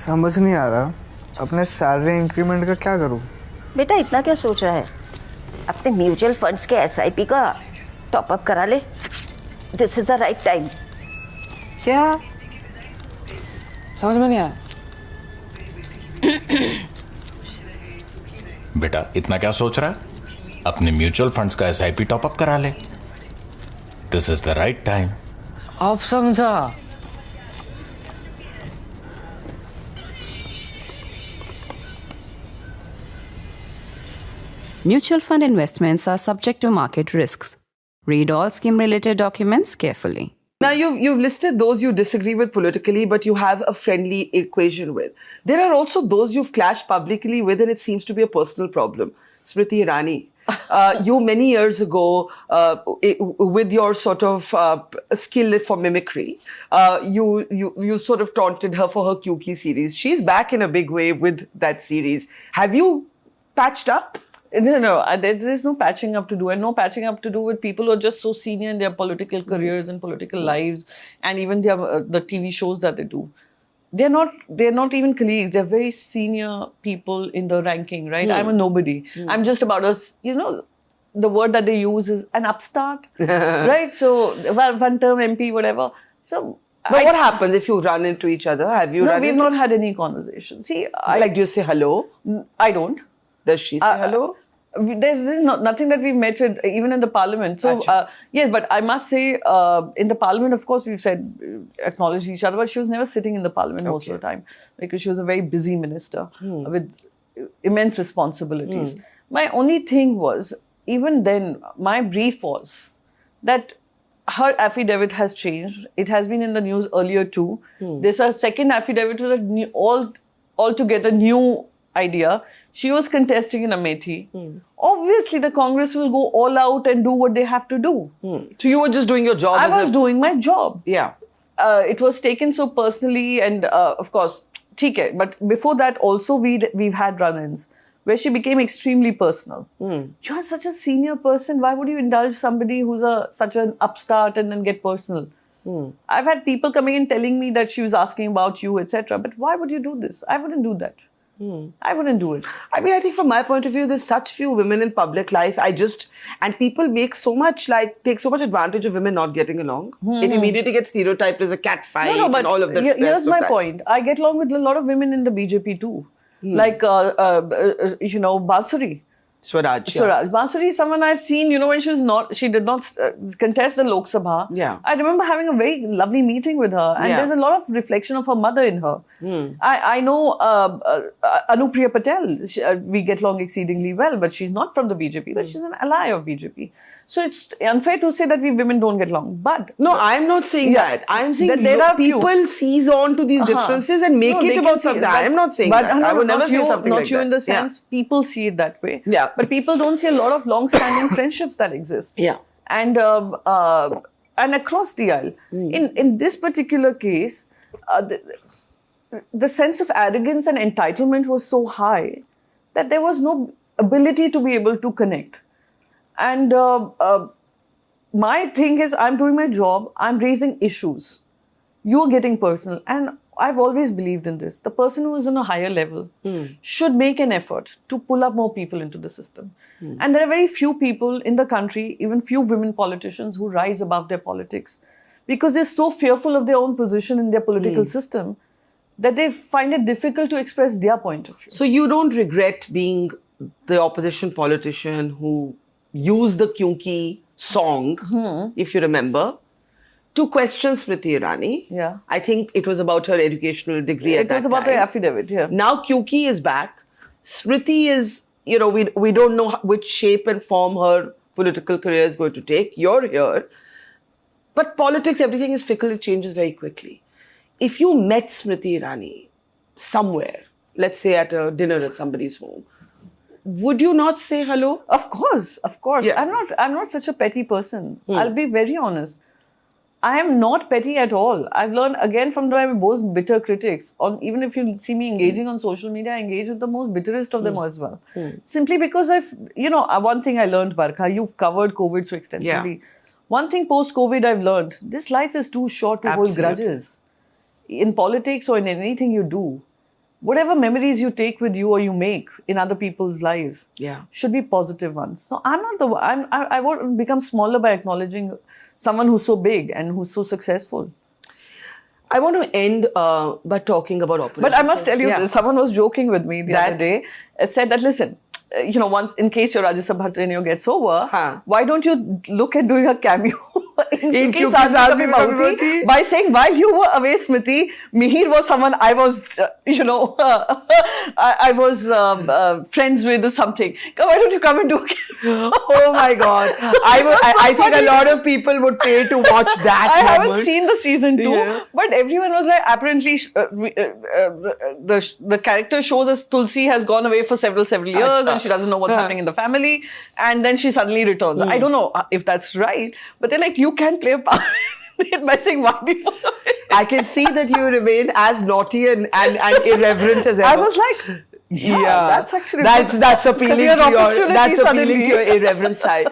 समझ नहीं आ रहा अपने सैलरी इंक्रीमेंट का क्या करूं। बेटा इतना क्या सोच रहा है, अपने म्यूचुअल फंड्स के एसआईपी का टॉप अप करा ले। This is the right time. क्या समझ में नहीं आया। बेटा इतना क्या सोच रहा है, अपने म्यूचुअल फंड्स का एसआईपी टॉप अप करा ले। This is the right time. अब समझा। Mutual fund investments are subject to market risks. Read all scheme-related documents carefully. Now you've listed those you disagree with politically, but you have a friendly equation with. There are also those you've clashed publicly with, and it seems to be a personal problem. Smriti Irani, you many years ago, with your sort of skill for mimicry, you sort of taunted her for her Kyuki series. She's back in a big way with that series. Have you patched up? No, there's no patching up to do, and no patching up to do with people who are just so senior in their political careers and political lives, and even the TV shows that they do. They're not even colleagues. They're very senior people in the ranking, right? I'm a nobody. I'm just about the word that they use is an upstart, right? So one term MP, whatever. So. But what happens if you run into each other? Have you? No, we've not had any conversation. See, like, do you say hello? I don't. Does she say hello? There's nothing that we've met with, even in the parliament. So, yes, but I must say, in the parliament, of course, we've said, acknowledged each other, but she was never sitting in the parliament most of the time because she was a very busy minister with immense responsibilities. My only thing was, even then, my brief was that her affidavit has changed. It has been in the news earlier too. There's a second affidavit with a altogether new idea. She was contesting in Amethi. Obviously, the Congress will go all out and do what they have to do. So you were just doing your job. I was doing my job. Yeah. It was taken so personally, and of course, theek hai. But before that, also we've had run-ins where she became extremely personal. You're such a senior person. Why would you indulge somebody who's such an upstart and then get personal? I've had people coming in telling me that she was asking about you, etc. But why would you do this? I wouldn't do that. I wouldn't do it. I mean, I think from my point of view, there's such few women in public life. And people take so much advantage of women not getting along. It immediately gets stereotyped as a cat fight No, but and all of that. Here's my point. I get along with a lot of women in the BJP too. Like, Basuri. Swaraj. Basuri is someone I've seen, when she did not contest the Lok Sabha. Yeah. I remember having a very lovely meeting with her, and there's a lot of reflection of her mother in her. I know Anupriya Patel, we get along exceedingly well, but she's not from the BJP, but she's an ally of BJP. So it's unfair to say that we women don't get along. But no, I'm not saying that. I'm saying that there are people seize on to these differences and make it about something. I'm not saying that. I would never say something like that. Not you in the sense, people see it that way. Yeah. But people don't see a lot of long-standing friendships that exist. Yeah. And across the aisle. In this particular case, the sense of arrogance and entitlement was so high that there was no ability to be able to connect. And my thing is, I'm doing my job, I'm raising issues. You're getting personal. And I've always believed in this. The person who is on a higher level should make an effort to pull up more people into the system. And there are very few people in the country, even few women politicians, who rise above their politics because they're so fearful of their own position in their political system that they find it difficult to express their point of view. So you don't regret being the opposition politician who used the Kyunki song, if you remember, to question Smriti Irani. Yeah. I think it was about her educational degree at that time. It was about the affidavit, yeah. Now Kyunki is back. Smriti is, we don't know which shape and form her political career is going to take. You're here. But politics, everything is fickle. It changes very quickly. If you met Smriti Irani somewhere, let's say at a dinner at somebody's home, would you not say hello? Of course. Yeah. I'm not such a petty person. I'll be very honest. I am not petty at all. I've learned again from my most bitter critics. Even if you see me engaging on social media, I engage with the most bitterest of them as well. Simply because one thing I learned, Barkha, you've covered COVID so extensively. Yeah. One thing post-COVID I've learned, this life is too short to hold grudges. In politics or in anything you do, whatever memories you take with you or you make in other people's lives Yeah. should be positive ones. So I'm not the one. I won't become smaller by acknowledging someone who's so big and who's so successful. I want to end by talking about opposition. But I must tell you Yeah. this. Someone was joking with me the other day. Said that, listen, once in case your Rajya Sabha tenure gets over, why don't you look at doing a cameo in Kyunki Saas Bhi Saas Kabhi Bhi Bahu Kabhi Thi Bahu Thi. by saying, while you were away, Smriti, Mihir was someone I was, I was friends with or something. Why don't you come and do a cameo? Oh my God. I think a lot of people would pay to watch that I haven't moment. seen the season 2, Yeah. but everyone was like, apparently the character shows us Tulsi has gone away for several years and she doesn't know what's happening in the family, and then she suddenly returns. I don't know if that's right, but they're like, you can play a part in it by saying, why do you I can see that you remain as naughty and irreverent as ever. I was like, yeah, that's actually that's appealing career to your opportunity that's appealing suddenly. to your irreverent side.